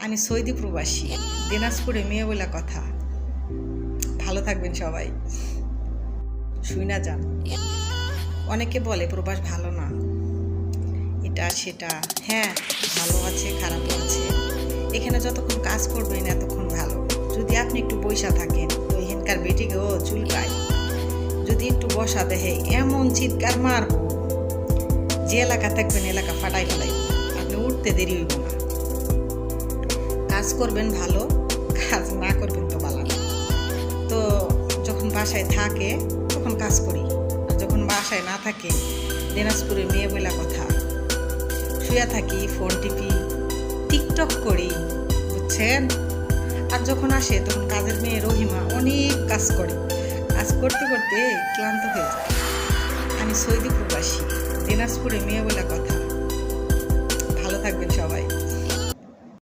আমি সৌদি প্রবাসী, দিনাজপুরে মেয়ে বলে কথা। ভালো থাকবেন সবাই, শুই না যান। অনেকে বলে প্রবাস ভালো না, এটা সেটা। হ্যাঁ, ভালো আছে, খারাপও আছে। এখানে যতক্ষণ কাজ করবেন এতক্ষণ ভালো। যদি আপনি একটু বৈশা থাকেন তো এখানকার বেটিকেও চুলকায়। যদি একটু বসা দেখে এমন চিৎকার মারব, যে এলাকা থাকবেন এলাকা ফাটাই ফেলাই, আপনি উঠতে দেরি হইব না। কাজ করবেন ভালো, কাজ না করবেন তো ভালো না। তো যখন বাসায় থাকে তখন কাজ করি, আর যখন বাসায় না থাকে দিনাজপুরে মেয়ে বলে কথা, শুয়ে থাকি, ফোন টিপি, টিকটক করি, বুঝছেন। আর যখন আসে তখন কাজের মেয়ে রহিমা অনেক কাজ করে, কাজ করতে করতে ক্লান্ত হয়ে যায়। আমি সৌদি প্রবাসী, দিনাজপুরে মেয়ে বলে কথা। ভালো থাকবেন সবাই।